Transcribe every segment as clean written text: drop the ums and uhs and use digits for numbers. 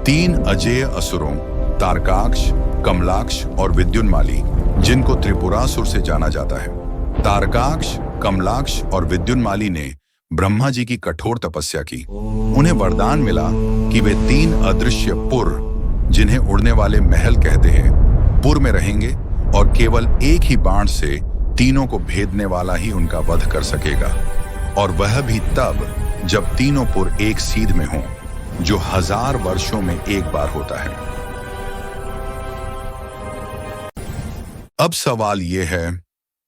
तीन अजेय असुरों तारकाक्ष, कमलाक्ष और विद्युन्माली, जिनको त्रिपुरासुर से जाना जाता है। तारकाक्ष, कमलाक्ष और विद्युन्माली ने ब्रह्मा जी की कठोर तपस्या की। उन्हें वरदान मिला कि वे तीन अदृश्य पुर, जिन्हें उड़ने वाले महल कहते हैं, पुर में रहेंगे और केवल एक ही बाण से तीनों को भेदने वाला ही उनका वध कर सकेगा, और वह भी तब जब तीनों पुर एक सीध में हों, जो 1000 वर्षों में एक बार होता है। अब सवाल यह है,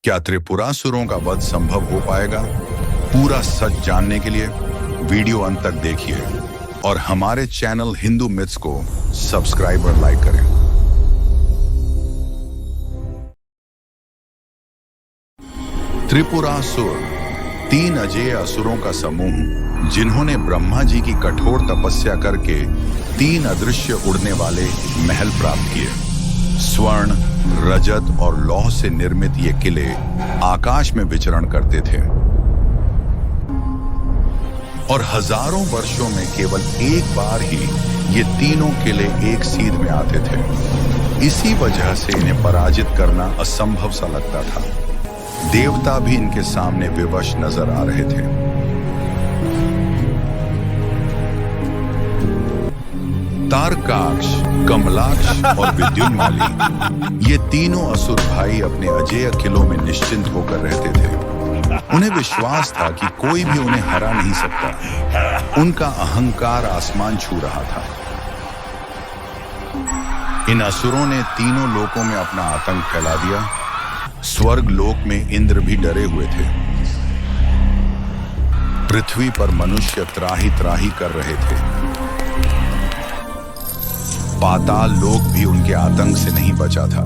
क्या त्रिपुरासुरों का वध संभव हो पाएगा? पूरा सच जानने के लिए वीडियो अंत तक देखिए और हमारे चैनल हिंदू मिथ्स को सब्सक्राइब और लाइक करें। त्रिपुरासुर तीन अजेय असुरों का समूह, जिन्होंने ब्रह्मा जी की कठोर तपस्या करके तीन अदृश्य उड़ने वाले महल प्राप्त किए। स्वर्ण, रजत और लौह से निर्मित ये किले आकाश में विचरण करते थे और हजारों वर्षों में केवल एक बार ही ये तीनों किले एक सीध में आते थे। इसी वजह से इन्हें पराजित करना असंभव सा लगता था। देवता भी इनके सामने विवश नजर आ रहे थे। तारकाक्ष, कमलाक्ष और विद्युन्माली, ये तीनों असुर भाई अपने अजेय किलों में निश्चिंत होकर रहते थे। उन्हें विश्वास था कि कोई भी उन्हें हरा नहीं सकता। उनका अहंकार आसमान छू रहा था। इन असुरों ने तीनों लोकों में अपना आतंक फैला दिया। स्वर्ग लोक में इंद्र भी डरे हुए थे। पृथ्वी पर मनुष्य त्राही त्राही कर रहे थे। पाताल लोक भी उनके आतंक से नहीं बचा था।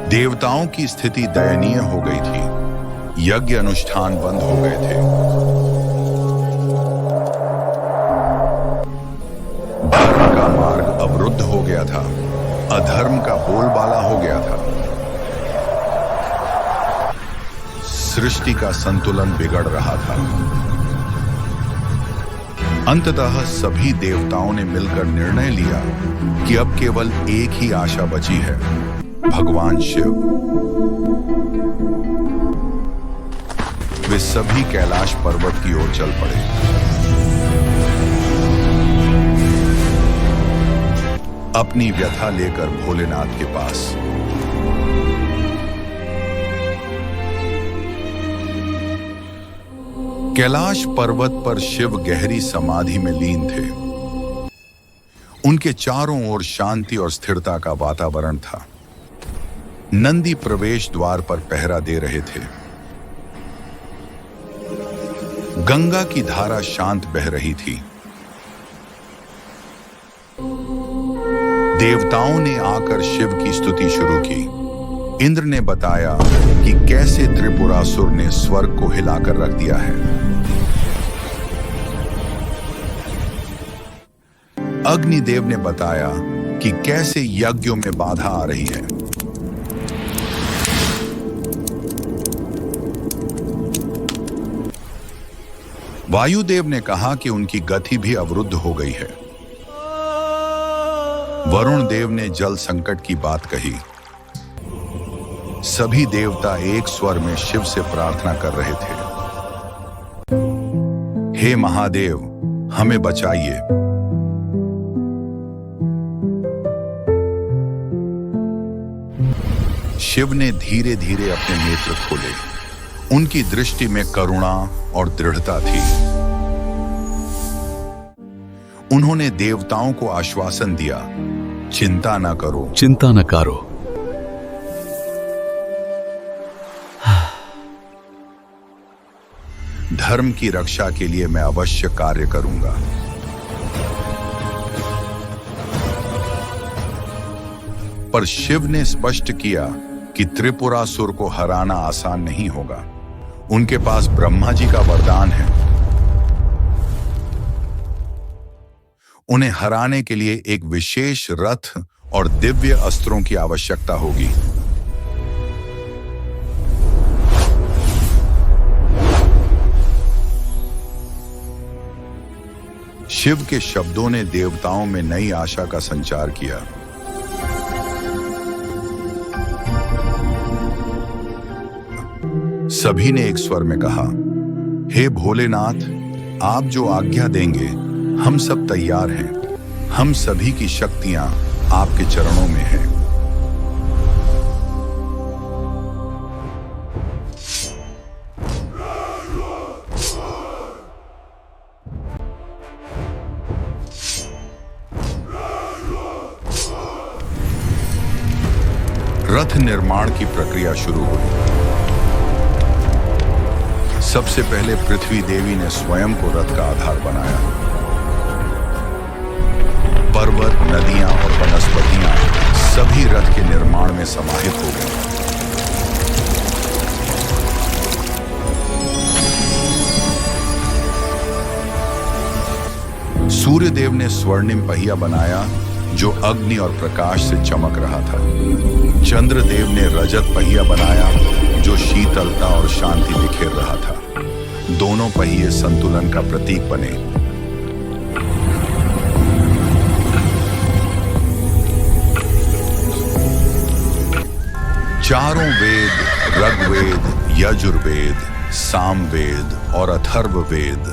देवताओं की स्थिति दयनीय हो गई थी। यज्ञ अनुष्ठान बंद हो गए थे। धर्म का मार्ग अवरुद्ध हो गया था। अधर्म का बोलबाला हो गया था। सृष्टि का संतुलन बिगड़ रहा था। अंततः सभी देवताओं ने मिलकर निर्णय लिया कि अब केवल एक ही आशा बची है, भगवान शिव। वे सभी कैलाश पर्वत की ओर चल पड़े। अपनी व्यथा लेकर भोलेनाथ के पास। कैलाश पर्वत पर शिव गहरी समाधि में लीन थे। उनके चारों ओर शांति और स्थिरता का वातावरण था। नंदी प्रवेश द्वार पर पहरा दे रहे थे। गंगा की धारा शांत बह रही थी। देवताओं ने आकर शिव की स्तुति शुरू की। इंद्र ने बताया कि कैसे त्रिपुरासुर ने स्वर्ग को हिलाकर रख दिया है। अग्निदेव ने बताया कि कैसे यज्ञों में बाधा आ रही है। वायुदेव ने कहा कि उनकी गति भी अवरुद्ध हो गई है। वरुण देव ने जल संकट की बात कही। सभी देवता एक स्वर में शिव से प्रार्थना कर रहे थे, हे महादेव, हमें बचाइए। शिव ने धीरे धीरे अपने नेत्र खोले। उनकी दृष्टि में करुणा और दृढ़ता थी। उन्होंने देवताओं को आश्वासन दिया, चिंता न करो, चिंता न करो। धर्म की रक्षा के लिए मैं अवश्य कार्य करूंगा। पर शिव ने स्पष्ट किया कि त्रिपुरासुर को हराना आसान नहीं होगा। उनके पास ब्रह्मा जी का वरदान है। उन्हें हराने के लिए एक विशेष रथ और दिव्य अस्त्रों की आवश्यकता होगी। शिव के शब्दों ने देवताओं में नई आशा का संचार किया। सभी ने एक स्वर में कहा, हे भोलेनाथ, आप जो आज्ञा देंगे हम सब तैयार हैं। हम सभी की शक्तियां आपके चरणों में हैं। रथ निर्माण की प्रक्रिया शुरू हुई। सबसे पहले पृथ्वी देवी ने स्वयं को रथ का आधार बनाया। पर्वत, नदियां और वनस्पतियां सभी रथ के निर्माण में समाहित हो गई। सूर्यदेव ने स्वर्णिम पहिया बनाया जो अग्नि और प्रकाश से चमक रहा था। चंद्रदेव ने रजत पहिया बनाया जो शीतलता और शांति बिखेर रहा था। दोनों पहिए संतुलन का प्रतीक बने। चारों वेद, ऋग्वेद, यजुर्वेद, सामवेद और अथर्ववेद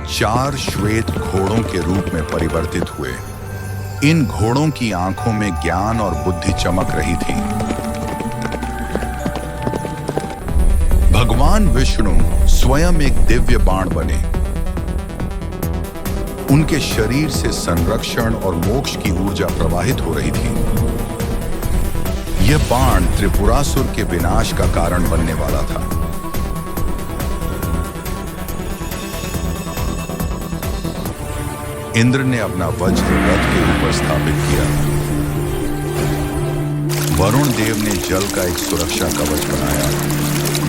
4 श्वेत घोड़ों के रूप में परिवर्तित हुए। इन घोड़ों की आंखों में ज्ञान और बुद्धि चमक रही थी। भगवान विष्णु स्वयं एक दिव्य बाण बने। उनके शरीर से संरक्षण और मोक्ष की ऊर्जा प्रवाहित हो रही थी। यह बाण त्रिपुरासुर के विनाश का कारण बनने वाला था। इंद्र ने अपना वज्र रथ के ऊपर स्थापित किया। वरुण देव ने जल का एक सुरक्षा कवच बनाया।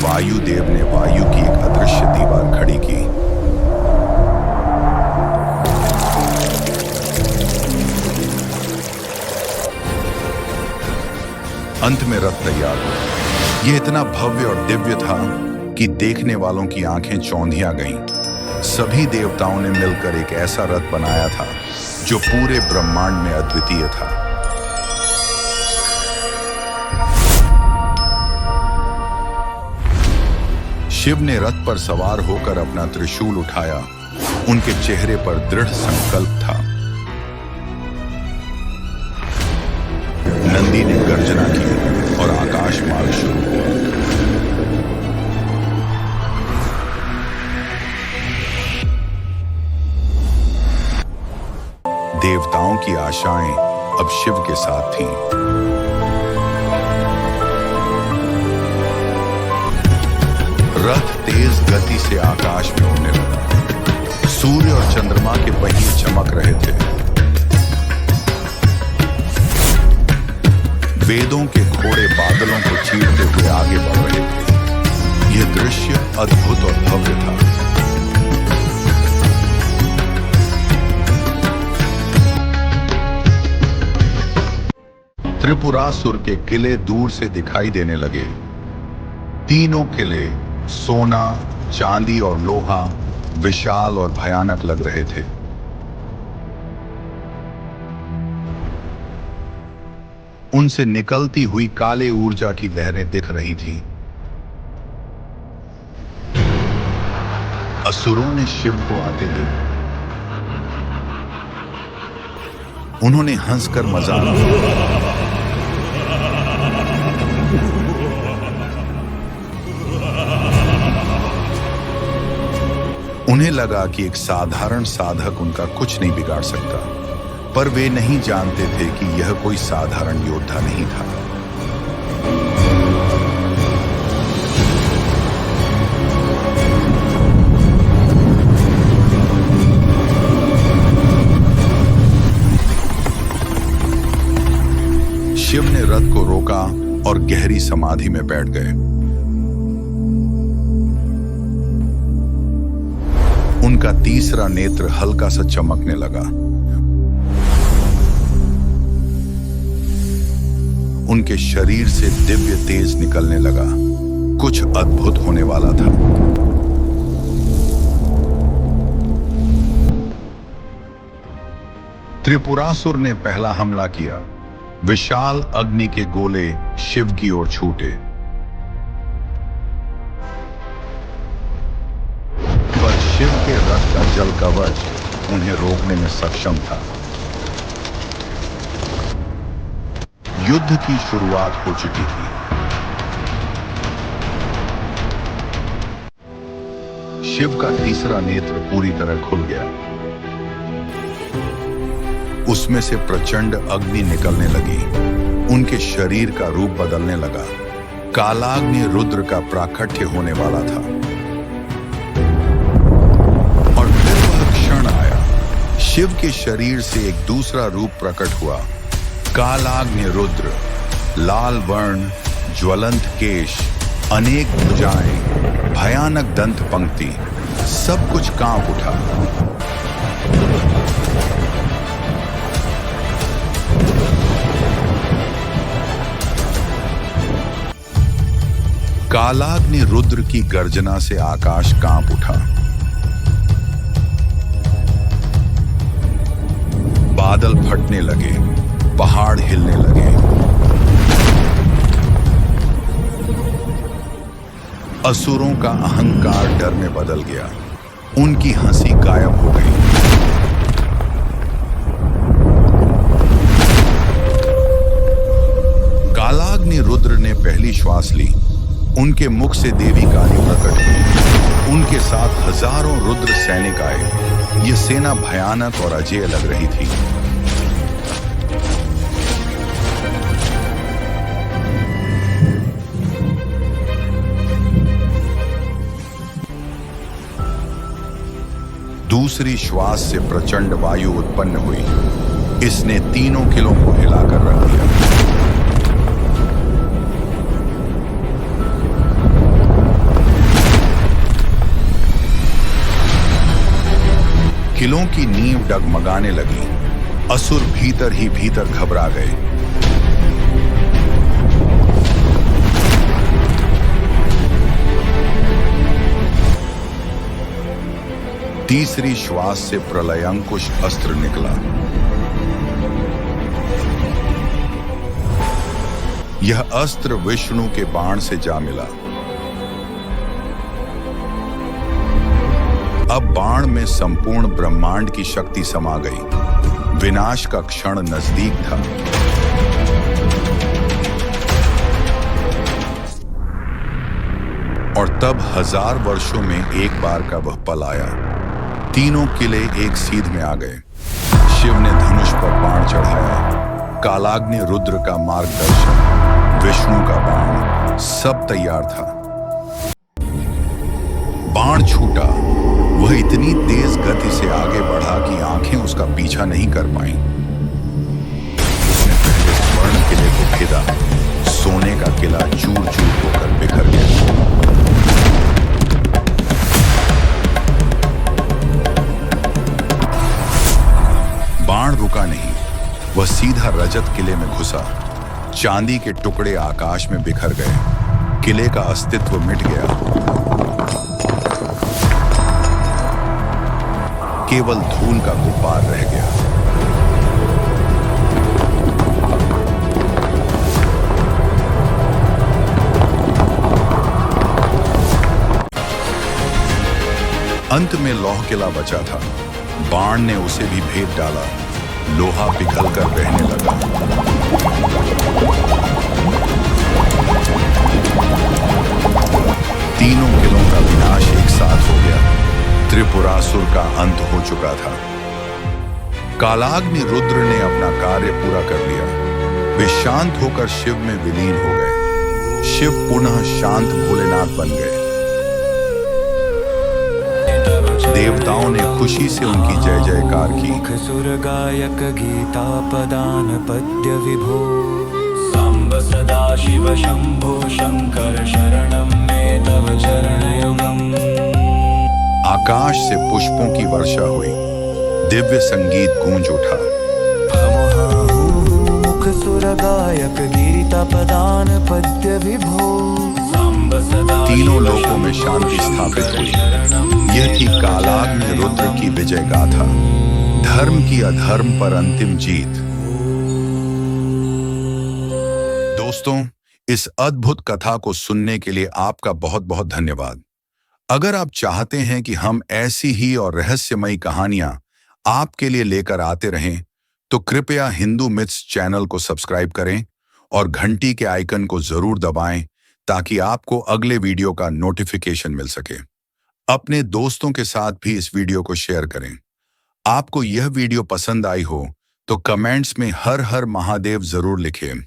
वायु देव ने वायु की एक अदृश्य दीवार खड़ी की। अंत में रथ तैयार हुआ। यह इतना भव्य और दिव्य था कि देखने वालों की आंखें चौंधिया गईं। सभी देवताओं ने मिलकर एक ऐसा रथ बनाया था जो पूरे ब्रह्मांड में अद्वितीय था। शिव ने रथ पर सवार होकर अपना त्रिशूल उठाया। उनके चेहरे पर दृढ़ संकल्प था। नंदी ने गर्जना की और आकाश मार्ग शुरू हुआ। देवताओं की आशाएं अब शिव के साथ थीं। रथ तेज गति से आकाश में उड़ने लगा। सूर्य और चंद्रमा के पहिए चमक रहे थे। वेदों के घोड़े बादलों को चीरते हुए आगे बढ़ रहे थे। यह दृश्य अद्भुत और भव्य था। त्रिपुरासुर के किले दूर से दिखाई देने लगे। तीनों किले सोना, चांदी और लोहा विशाल और भयानक लग रहे थे। उनसे निकलती हुई काले ऊर्जा की लहरें दिख रही थी। असुरों ने शिव को आते देखा। उन्होंने हंसकर मजाक किया। उन्हें लगा कि एक साधारण साधक उनका कुछ नहीं बिगाड़ सकता, पर वे नहीं जानते थे कि यह कोई साधारण योद्धा नहीं था। शिव ने रथ को रोका और गहरी समाधि में बैठ गए। उनका तीसरा नेत्र हल्का सा चमकने लगा। उनके शरीर से दिव्य तेज निकलने लगा। कुछ अद्भुत होने वाला था। त्रिपुरासुर ने पहला हमला किया। विशाल अग्नि के गोले शिव की ओर छूटे, पर शिव के रथ का जल कवच उन्हें रोकने में सक्षम था। युद्ध की शुरुआत हो चुकी थी। शिव का तीसरा नेत्र पूरी तरह खुल गया। उसमें से प्रचंड अग्नि निकलने लगी। उनके शरीर का रूप बदलने लगा। कालाग्नि रुद्र का प्राकट्य होने वाला था। और फिर वह क्षण आया। शिव के शरीर से एक दूसरा रूप प्रकट हुआ। कालाग्नि रुद्र, लाल वर्ण, ज्वलंत केश, अनेक भुजाएं, भयानक दंत पंक्ति, सब कुछ कांप उठा। कालाग्नि रुद्र की गर्जना से आकाश कांप उठा। बादल फटने लगे, पहाड़ हिलने लगे। असुरों का अहंकार डर में बदल गया। उनकी हंसी गायब हो गई। कालाग्नि रुद्र ने पहली श्वास ली। उनके मुख से देवी काली प्रकट हुई। उनके साथ हजारों रुद्र सैनिक आए। यह सेना भयानक और अजेय लग रही थी। दूसरी श्वास से प्रचंड वायु उत्पन्न हुई। इसने तीनों किलों को हिलाकर रख दिया। किलों की नींव डगमगाने लगी। असुर भीतर ही भीतर घबरा गए। तीसरी श्वास से प्रलयंकुश अस्त्र निकला। यह अस्त्र विष्णु के बाण से जा मिला। अब बाण में संपूर्ण ब्रह्मांड की शक्ति समा गई। विनाश का क्षण नजदीक था। और तब 1000 वर्षों में एक बार का वह पल आया। तीनों किले एक सीध में आ गए। शिव ने धनुष पर बाण चढ़ाया। कालाग्नि रुद्र का मार्गदर्शन, विष्णु का बाण, सब तैयार था। बाण छूटा। वह इतनी तेज गति से आगे बढ़ा कि आंखें उसका पीछा नहीं कर पाईं। उसने पहले स्वर्ण किले को भेदा। सोने का किला चूर चूर होकर बिखर गया। बाण रुका नहीं। वह सीधा रजत किले में घुसा। चांदी के टुकड़े आकाश में बिखर गए। किले का अस्तित्व मिट गया। केवल धूल का गुब्बार रह गया। अंत में लौह किला बचा था। बाण ने उसे भी भेद डाला। लोहा पिघल कर बहने लगा। तीनों किलों का विनाश एक साथ हो गया। त्रिपुरासुर का अंत हो चुका था। कालाग्नि रुद्र ने अपना कार्य पूरा कर लिया। वे शांत होकर शिव में विलीन हो गए। शिव पुनः शांत भोलेनाथ बन गए। देवताओं ने खुशी से उनकी जय जयकार की। सुर गायक गीता पदान पद्य विभो सांब सदा शिव शंभो शंकर शरणं मे तव चरणयुगम्। आकाश से पुष्पों की वर्षा हुई। दिव्य संगीत गूंज उठा। मुख सुर गायक गीता पदान पद्य विभो। तीनों लोकों में शांति स्थापित हुई। यह थी कालाग्नि रुद्र की विजय गाथा। धर्म की अधर्म पर अंतिम जीत। दोस्तों, इस अद्भुत कथा को सुनने के लिए आपका बहुत बहुत धन्यवाद। अगर आप चाहते हैं कि हम ऐसी ही और रहस्यमयी कहानियां आपके लिए लेकर आते रहें, तो कृपया हिंदू मिथ्स चैनल को सब्सक्राइब करें और घंटी के आइकन को जरूर दबाएं ताकि आपको अगले वीडियो का नोटिफिकेशन मिल सके। अपने दोस्तों के साथ भी इस वीडियो को शेयर करें। आपको यह वीडियो पसंद आई हो तो कमेंट्स में हर हर महादेव जरूर लिखें।